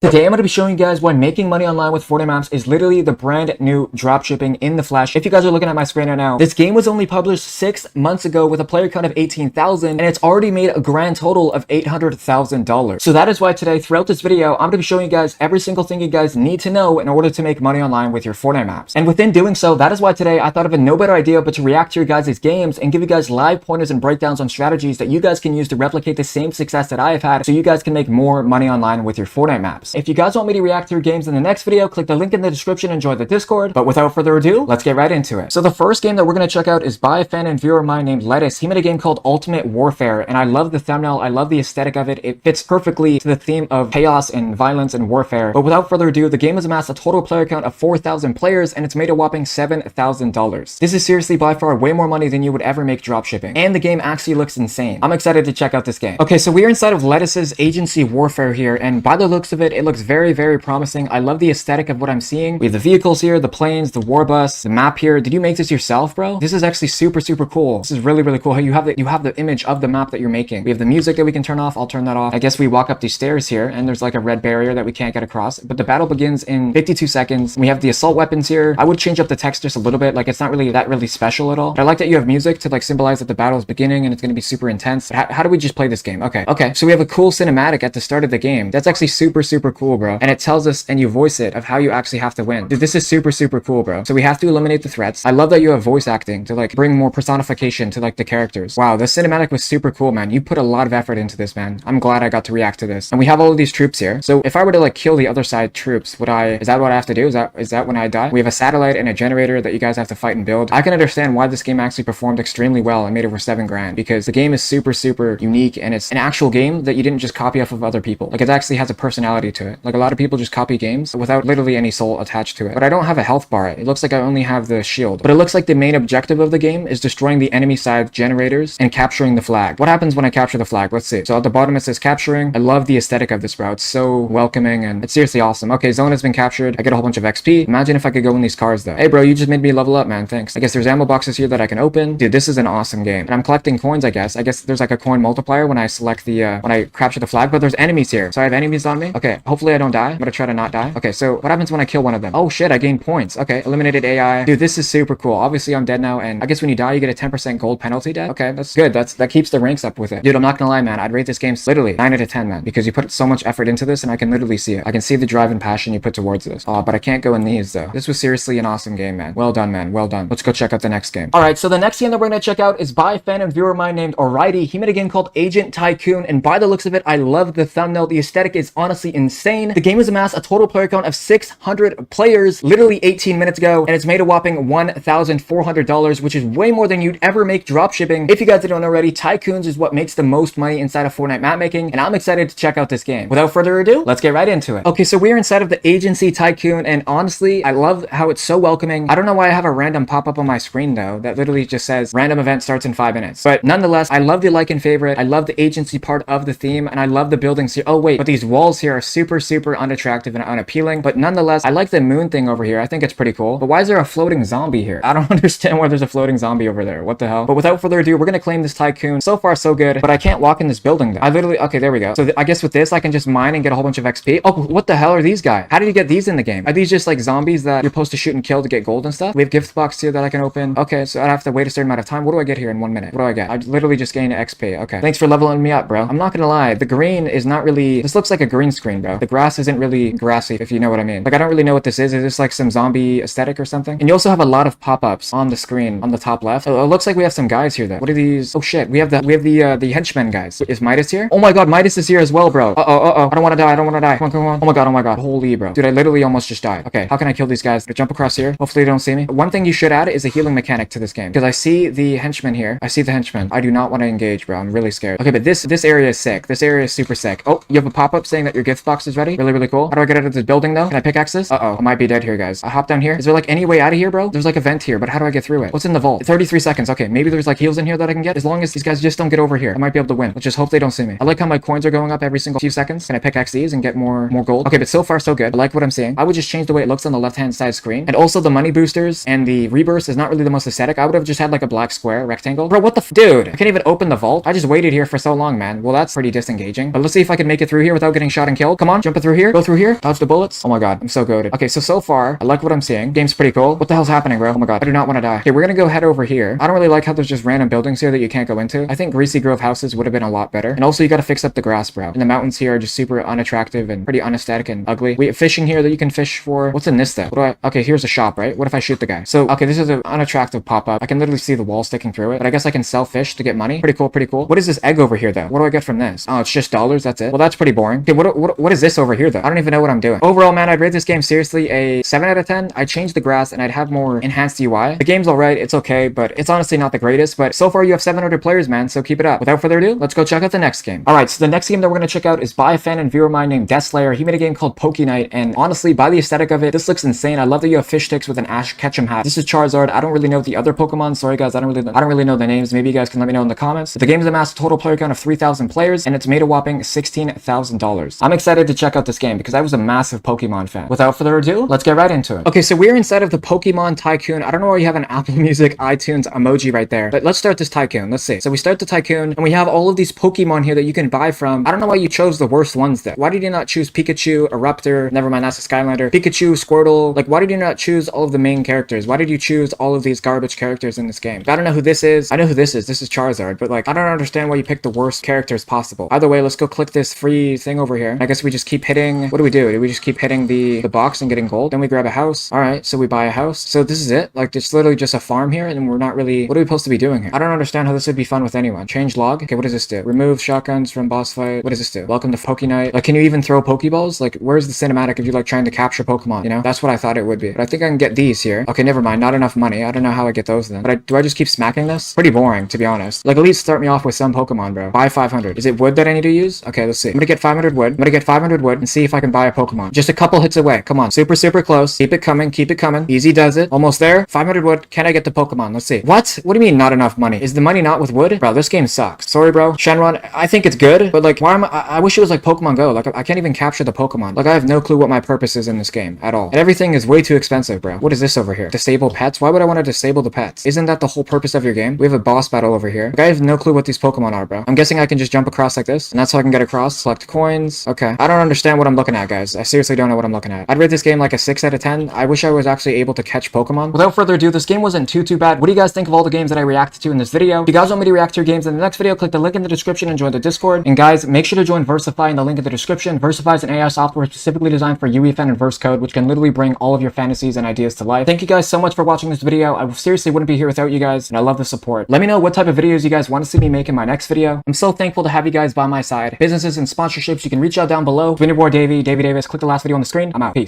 Today I'm going to be showing you guys why making money online with Fortnite Maps is literally the brand new dropshipping in the flesh. If you guys are looking at my screen right now, this game was only published 6 months ago with a player count of 18,000 and it's already made a grand total of $800,000. So that is why today throughout this video, I'm going to be showing you guys every single thing you guys need to know in order to make money online with your Fortnite Maps. And within doing so, that is why today I thought of a no better idea but to react to your guys' games and give you guys live pointers and breakdowns on strategies that you guys can use to replicate the same success that I have had so you guys can make more money online with your Fortnite Maps. If you guys want me to react to your games in the next video, click the link in the description and join the Discord. But without further ado, let's get right into it. So the first game that we're going to check out is by a fan and viewer of mine named Lettuce. He made a game called Ultimate Warfare, and I love the thumbnail. I love the aesthetic of it. It fits perfectly to the theme of chaos and violence and warfare. But without further ado, the game has amassed a total player count of 4,000 players, and it's made a whopping $7,000. This is seriously by far way more money than you would ever make dropshipping. And the game actually looks insane. I'm excited to check out this game. Okay, so we're inside of Lettuce's Agency Warfare here, and by the looks of it, it looks very, very promising. I love the aesthetic of what I'm seeing. We have the vehicles here, the planes, the war bus, the map here. Did you make this yourself, bro? This is actually super, super cool. This is really, really cool. You have the image of the map that you're making. We have the music that we can turn off. I'll turn that off. I guess we walk up these stairs here, and there's like a red barrier that we can't get across. But the battle begins in 52 seconds. We have the assault weapons here. I would change up the text just a little bit. Like it's not really that really special at all. But I like that you have music to like symbolize that the battle is beginning and it's going to be super intense. How do we just play this game? Okay. So we have a cool cinematic at the start of the game. That's actually super, super cool, bro. And it tells us, and you voice it, of how you actually have to win. Dude, this is super, super cool, bro. So we have to eliminate the threats. I love that you have voice acting to like bring more personification to like the characters. Wow, the cinematic was super cool, man. You put a lot of effort into this, man. I'm glad I got to react to this. And we have all of these troops here. So if I were to like kill the other side troops, is that what I have to do? Is that when I die? We have a satellite and a generator that you guys have to fight and build. I can understand why this game actually performed extremely well and made over 7 grand because the game is super, super unique and it's an actual game that you didn't just copy off of other people. Like it actually has a personality to it. Like a lot of people just copy games without literally any soul attached to it. But I don't have a health bar. It looks like I only have the shield. But it looks like the main objective of the game is destroying the enemy side generators and capturing the flag. What happens when I capture the flag? Let's see. So at the bottom it says capturing. I love the aesthetic of this, bro. It's so welcoming and it's seriously awesome. Okay, zone has been captured. I get a whole bunch of XP. Imagine if I could go in these cars though. Hey bro, you just made me level up, man. Thanks. I guess there's ammo boxes here that I can open. Dude, this is an awesome game. And I'm collecting coins, I guess. I guess there's like a coin multiplier when I select the when I capture the flag, but there's enemies here. So I have enemies on me. Okay, hopefully I don't die. I'm gonna try to not die. Okay, so what happens when I kill one of them? Oh shit, I gain points. Okay, eliminated AI. Dude, this is super cool. Obviously I'm dead now, and I guess when you die you get a 10% gold penalty dead. Okay, that's good. That keeps the ranks up with it. Dude, I'm not gonna lie, man. I'd rate this game literally 9 out of 10, man, because you put so much effort into this and I can literally see it. I can see the drive and passion you put towards this. Oh, but I can't go in these though. This was seriously an awesome game, man. Well done, man. Well done. Let's go check out the next game. Alright, so the next game that we're gonna check out is by a fan and viewer of mine named Alrighty. He made a game called Agent Tycoon, and by the looks of it, I love the thumbnail. The aesthetic is honestly insane. The game has amassed a total player count of 600 players literally 18 minutes ago, and it's made a whopping $1,400, which is way more than you'd ever make dropshipping. If you guys didn't know already, Tycoons is what makes the most money inside of Fortnite map making, and I'm excited to check out this game. Without further ado, let's get right into it. Okay, so we're inside of the Agency Tycoon, and honestly, I love how it's so welcoming. I don't know why I have a random pop-up on my screen though, that literally just says random event starts in 5 minutes. But nonetheless, I love the like and favorite. I love the agency part of the theme, and I love the buildings here. Oh wait, but these walls here are super, super unattractive and unappealing. But nonetheless, I like the moon thing over here. I think it's pretty cool. But why is there a floating zombie here? I don't understand why there's a floating zombie over there. What the hell? But without further ado, we're gonna claim this Tycoon. So far, so good. But I can't walk in this building though. I literally, okay, there we go. So I guess with this, I can just mine and get a whole bunch of XP. Oh, what the hell are these guys? How did you get these in the game? Are these just like zombies that you're supposed to shoot and kill to get gold and stuff? We have gift box here that I can open. Okay, so I have to wait a certain amount of time. What do I get here in 1 minute? What do I get? I literally just gained XP. Okay. Thanks for leveling me up, bro. I'm not gonna lie. The green is not really, this looks like a green screen, bro. The grass isn't really grassy, if you know what I mean. Like, I don't really know what this is. Is this like some zombie aesthetic or something? And you also have a lot of pop-ups on the screen on the top left. Oh, it looks like we have some guys here though. What are these? Oh shit. We have the henchmen guys. Is Midas here? Oh my god, Midas is here as well, bro. Uh-oh. I don't want to die. I don't want to die. Come on. Oh my god. Holy, bro. Dude, I literally almost just died. Okay, how can I kill these guys? Jump across here. Hopefully they don't see me. One thing you should add is a healing mechanic to this game, because I see the henchmen here. I see the henchmen. I do not want to engage, bro. I'm really scared. Okay, but this area is sick. This area is super sick. Oh, you have a pop-up saying that your gift box is ready. Really, really cool. How do I get out of this building though? Can I pickaxe this? Uh-oh. I might be dead here, guys. I hop down here. Is there like any way out of here, bro? There's like a vent here, but how do I get through it? What's in the vault? 33 seconds. Okay, maybe there's like heals in here that I can get. As long as these guys just don't get over here, I might be able to win. Let's just hope they don't see me. I like how my coins are going up every single few seconds. Can I pickaxe these and get more gold? Okay, but so far so good. I like what I'm seeing. I would just change the way it looks on the left-hand side screen. And also the money boosters and the rebirth is not really the most aesthetic. I would have just had like a black square rectangle. Bro, what the dude? I can't even open the vault. I just waited here for so long, man. Well, that's pretty disengaging. But let's see if I can make it through here without getting shot and killed. Come on. Jumping through here. Go through here. Dodge the bullets. Oh my god. I'm so goated. Okay, so far, I like what I'm seeing. Game's pretty cool. What the hell's happening, bro? Oh my god. I do not want to die. Okay, we're gonna go head over here. I don't really like how there's just random buildings here that you can't go into. I think Greasy Grove houses would have been a lot better. And also, you gotta fix up the grass, bro. And the mountains here are just super unattractive and pretty unaesthetic and ugly. We have fishing here that you can fish for. What's in this, though? Okay, here's a shop, right? What if I shoot the guy? So, okay, this is an unattractive pop-up. I can literally see the wall sticking through it. But I guess I can sell fish to get money. Pretty cool, pretty cool. What is this egg over here, though? What do I get from this? Oh, it's just dollars. That's it. Well, that's pretty boring. Okay, what is this over here, though? I don't even know what I'm doing. Overall, man, I'd rate this game seriously a 7 out of 10. I'd change the grass and I'd have more enhanced UI. The game's alright. It's okay, but it's honestly not the greatest. But so far, you have 700 players, man, so keep it up. Without further ado, let's go check out the next game. Alright, so the next game that we're gonna check out is by a fan and viewer of mine named Deathslayer. He made a game called Pokenight, and honestly, by the aesthetic of it, this looks insane. I love that you have fish sticks with an Ash Ketchum hat. This is Charizard. I don't really know the other Pokemon. Sorry, guys, I don't really know the names. Maybe you guys can let me know in the comments. The game's amassed a total player count of 3,000 players, and it's made a whopping $16,000. I'm excited to check out this game because I was a massive Pokemon fan. Without further ado, let's get right into it. Okay, so we're inside of the Pokemon Tycoon. I don't know why you have an Apple Music iTunes emoji right there, but let's start this Tycoon. Let's see. So we start the Tycoon, and we have all of these Pokemon here that you can buy from. I don't know why you chose the worst ones though. Why did you not choose Pikachu, Eruptor, never mind, that's a Skylander, Pikachu, Squirtle? Like, why did you not choose all of the main characters? Why did you choose all of these garbage characters in this game? I don't know who this is. I know who this is. This is Charizard, but like, I don't understand why you picked the worst characters possible. Either way, let's go click this free thing over here. I guess we just keep hitting, what do? Do we just keep hitting the box and getting gold? Then we grab a house. All right, so we buy a house. So this is it. Like, it's literally just a farm here, and we're not really, what are we supposed to be doing here? I don't understand how this would be fun with anyone. Change log. Okay, what does this do? Remove shotguns from boss fight. What does this do? Welcome to Pokenight. Like, can you even throw Pokeballs? Like, where's the cinematic if you're like trying to capture Pokemon? You know, that's what I thought it would be. But I think I can get these here. Okay, never mind. Not enough money. I don't know how I get those then. But do I just keep smacking this? Pretty boring, to be honest. Like, at least start me off with some Pokemon, bro. Buy 500. Is it wood that I need to use? Okay, let's see. I'm gonna get 500 wood. I'm gonna get 500 wood and see if I can buy a Pokemon. Just a couple hits away. Come on. Super, super close. Keep it coming. Keep it coming. Easy does it. Almost there. 500 wood. Can I get the Pokemon? Let's see. What? What do you mean not enough money? Is the money not with wood? Bro, this game sucks. Sorry, bro. Shenron, I think it's good, but like, why am I wish it was like Pokemon Go. Like, I can't even capture the Pokemon. Like, I have no clue what my purpose is in this game at all. And everything is way too expensive, bro. What is this over here? Disable pets? Why would I want to disable the pets? Isn't that the whole purpose of your game? We have a boss battle over here. Like, I have no clue what these Pokemon are, bro. I'm guessing I can just jump across like this, and that's how I can get across. Select coins. Okay. I don't understand what I'm looking at, guys. I seriously don't know what I'm looking at. I'd rate this game like a 6 out of 10. I wish I was actually able to catch Pokemon. Without further ado, this game wasn't too bad. What do you guys think of all the games that I reacted to in this video? If you guys want me to react to your games in the next video, click the link in the description and join the Discord. And guys, make sure to join Versify in the link in the description. Versify is an AI software specifically designed for UEFN and verse code, which can literally bring all of your fantasies and ideas to life. Thank you guys so much for watching this video. I seriously wouldn't be here without you guys, and I love the support. Let me know what type of videos you guys want to see me make in my next video. I'm so thankful to have you guys by my side. Businesses and sponsorships, you can reach out down below. It's been your boy Davey Davis. Click the last video on the screen. I'm out. Peace.